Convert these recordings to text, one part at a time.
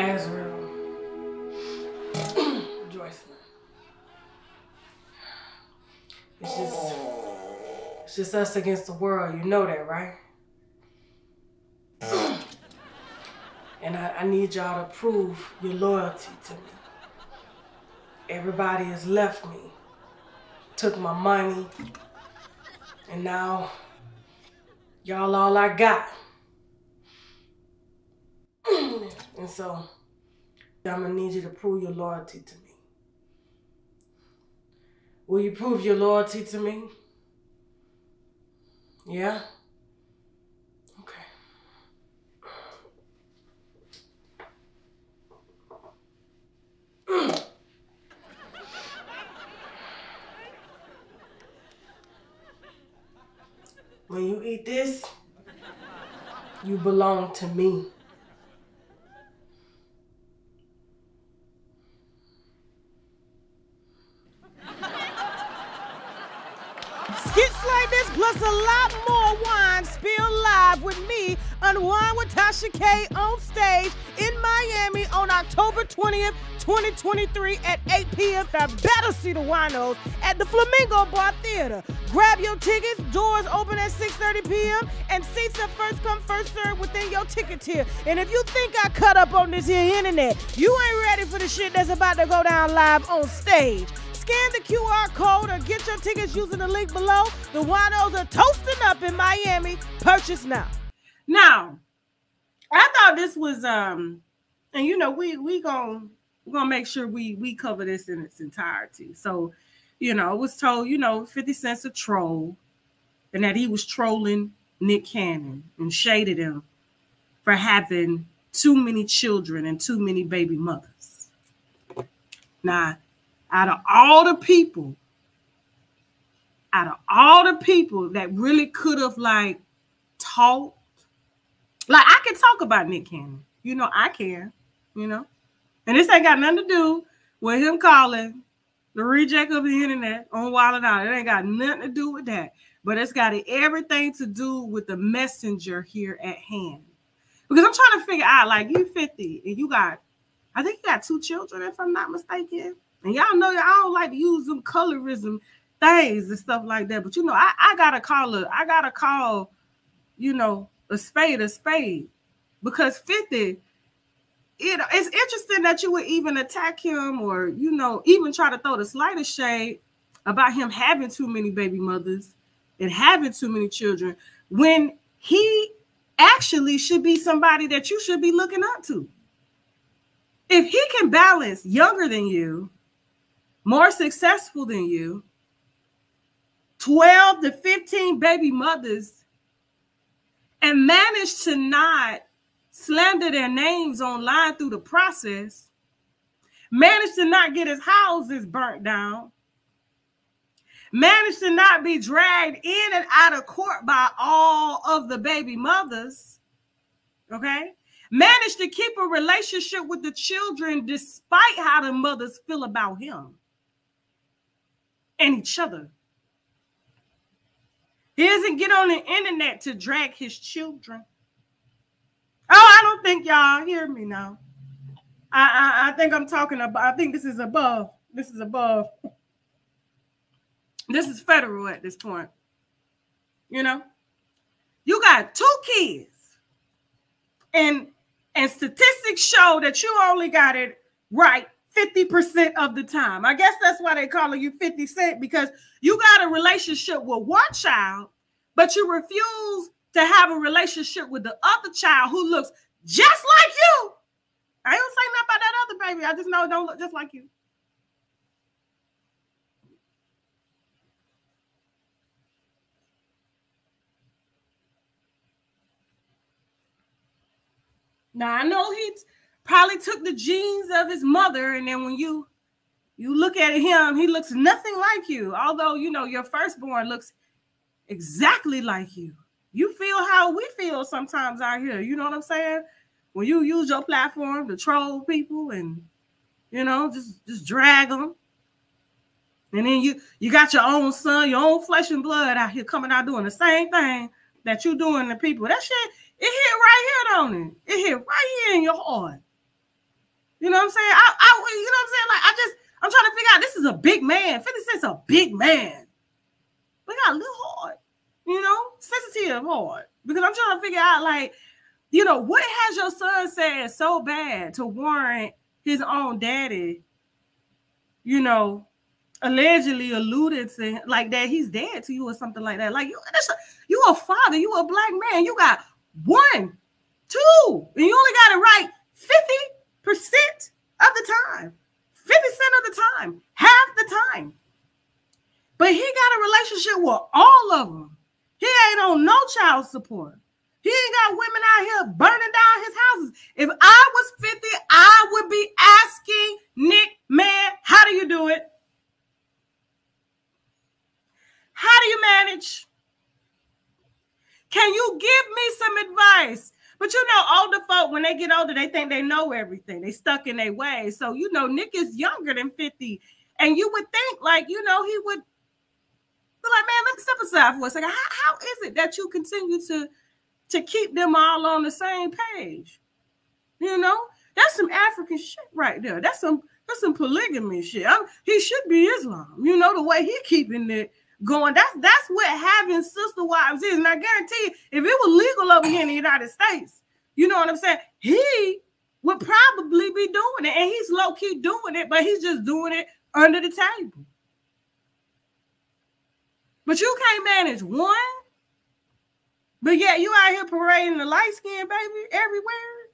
That's real. Joycelyn. It's just us against the world. You know that, right? And I need y'all to prove your loyalty to me. Everybody has left me, took my money, and now y'all all I got. And so I'm gonna need you to prove your loyalty to me. Will you prove your loyalty to me? Yeah? Okay. When you eat this, you belong to me. Skits like this plus a lot more wine spilled live with me, Unwind with Tasha K, on stage in Miami on October 20th, 2023 at 8 p.m. I better see the winos at the Flamingo Bar Theater. Grab your tickets. Doors open at 6:30 p.m. and seats are first come, first served within your ticket tier. And if you think I cut up on this here internet, you ain't ready for the shit that's about to go down live on stage. Scan the QR code or get your tickets using the link below. The winos are toasting up in Miami. Purchase now. Now, I thought this was and you know we're gonna make sure we cover this in its entirety. So, you know, it was told, you know, 50 Cent's a troll and that he was trolling Nick Cannon and shaded him for having too many children and too many baby mothers. Now, out of all the people that really could have like talked, like I can talk about Nick Cannon, you know, I can, you know, and this ain't got nothing to do with him calling the reject of the internet on Wild and Out. It ain't got nothing to do with that, but it's got everything to do with the messenger here at hand. Because I'm trying to figure out, like, you 50 and you got, I think you got 2 children, if I'm not mistaken. And y'all know I don't like to use them colorism things and stuff like that. But you know, I gotta call, you know, a spade. Because 50, it's interesting that you would even attack him or, you know, even try to throw the slightest shade about him having too many baby mothers and having too many children when he actually should be somebody that you should be looking up to. If he can balance younger than you, more successful than you, 12 to 15 baby mothers, and manage to not slander their names online through the process, managed to not get his houses burnt down, managed to not be dragged in and out of court by all of the baby mothers, okay? Managed to keep a relationship with the children despite how the mothers feel about him and each other. He doesn't get on the internet to drag his children. Oh, I don't think y'all hear me now. I think I'm talking about, I think this is above. This is above. This is federal at this point. You know? You got 2 kids. And statistics show that you only got it right 50% of the time. I guess that's why they call you 50 Cent, because you got a relationship with one child, but you refuse to have a relationship with the other child who looks just like you. I don't say nothing about that other baby. I just know it don't look just like you. Now, I know he probably took the genes of his mother, and then when you look at him, he looks nothing like you. Although, you know, your firstborn looks exactly like you. You feel how we feel sometimes out here. You know what I'm saying? When you use your platform to troll people and, you know, just drag them. And then you got your own son, your own flesh and blood out here coming out doing the same thing that you doing to people. That shit, it hit right here, don't it? It hit right here in your heart. You know what I'm saying? You know what I'm saying? Like, I'm trying to figure out, this is a big man. 50 Cent's a big man. But got a little hard, you know, sensitive hard. Because I'm trying to figure out, like, you know, what has your son said so bad to warrant his own daddy, you know, allegedly alluded to, like, that he's dead to you or something like that. Like, you a father, you a black man, you got 1, 2, and you only got it right 50% of the time, 50% of the time, half the time. But he got a relationship with all of them. He ain't on no child support. He ain't got women out here burning down his houses. If I was 50, I would be asking Nick, man, how do you do it? How do you manage? Can you give me some advice? But you know, older folk, when they get older, they think they know everything. They stuck in their ways. So, you know, Nick is younger than 50. And you would think, like, you know, he would be like, man, let me step aside for a second. How is it that you continue to keep them all on the same page? You know, that's some African shit right there. That's some polygamy shit. He should be Islam. You know, the way he keeping it going. That's what having sister wives is. And I guarantee you, if it was legal over here in the United States, you know what I'm saying? He would probably be doing it. And he's low-key doing it, but he's just doing it under the table. But you can't manage one. But yet you out here parading the light skin baby everywhere.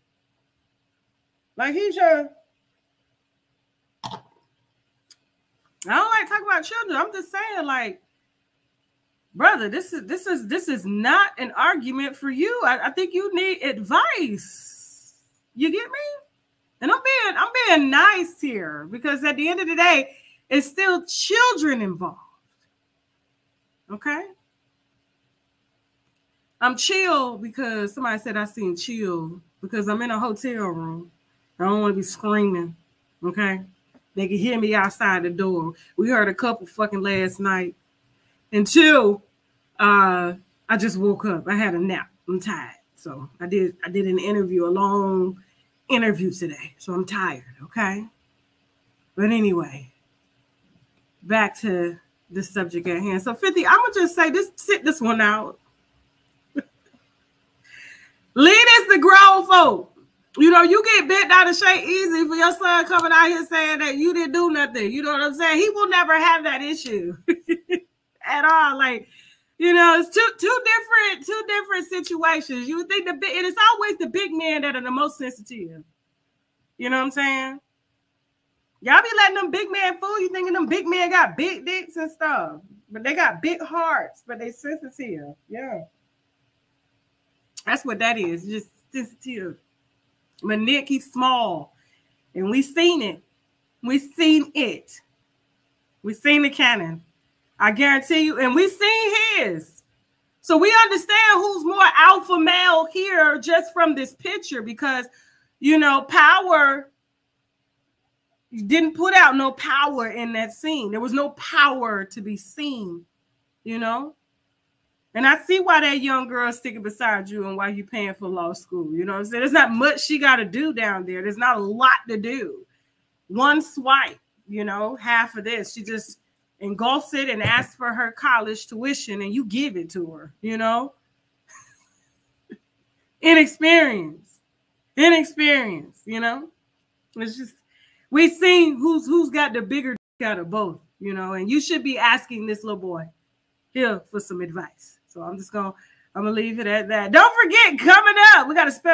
Like he's your... I don't like talking about children. I'm just saying, like, brother, this is not an argument for you. I think you need advice. You get me? And I'm being nice here because at the end of the day, it's still children involved. Okay? I'm chill because somebody said I seen chill because I'm in a hotel room. I don't want to be screaming. Okay? They can hear me outside the door. We heard a couple fucking last night. Until I just woke up. I had a nap. I'm tired. So I did an interview, a long interview today. So I'm tired, okay? But anyway, back to the subject at hand. So 50, I'm gonna just say this, sit this one out. Leave this to grown folk. You know, you get bent out of shape easy for your son coming out here saying that you didn't do nothing. You know what I'm saying? He will never have that issue at all. Like, you know, it's two different situations. You would think and it's always the big men that are the most sensitive. You know what I'm saying? Y'all be letting them big men fool you, thinking them big men got big dicks and stuff, but they got big hearts, but they sensitive. Yeah, that's what that is, just sensitive. But Nick, he's small, and we seen it. We seen it. We seen the cannon. I guarantee you, and we seen his. So we understand who's more alpha male here just from this picture because, you know, power, you didn't put out no power in that scene. There was no power to be seen, you know? And I see why that young girl is sticking beside you and why you're paying for law school. You know what I'm saying? There's not much she got to do down there. There's not a lot to do. One swipe, you know, half of this. She just engulfs it and asks for her college tuition and you give it to her, you know? Inexperience, you know? It's just, we've seen who's got the bigger out of both, you know, and you should be asking this little boy here for some advice. So I'm gonna leave it at that. Don't forget, coming up, we got a special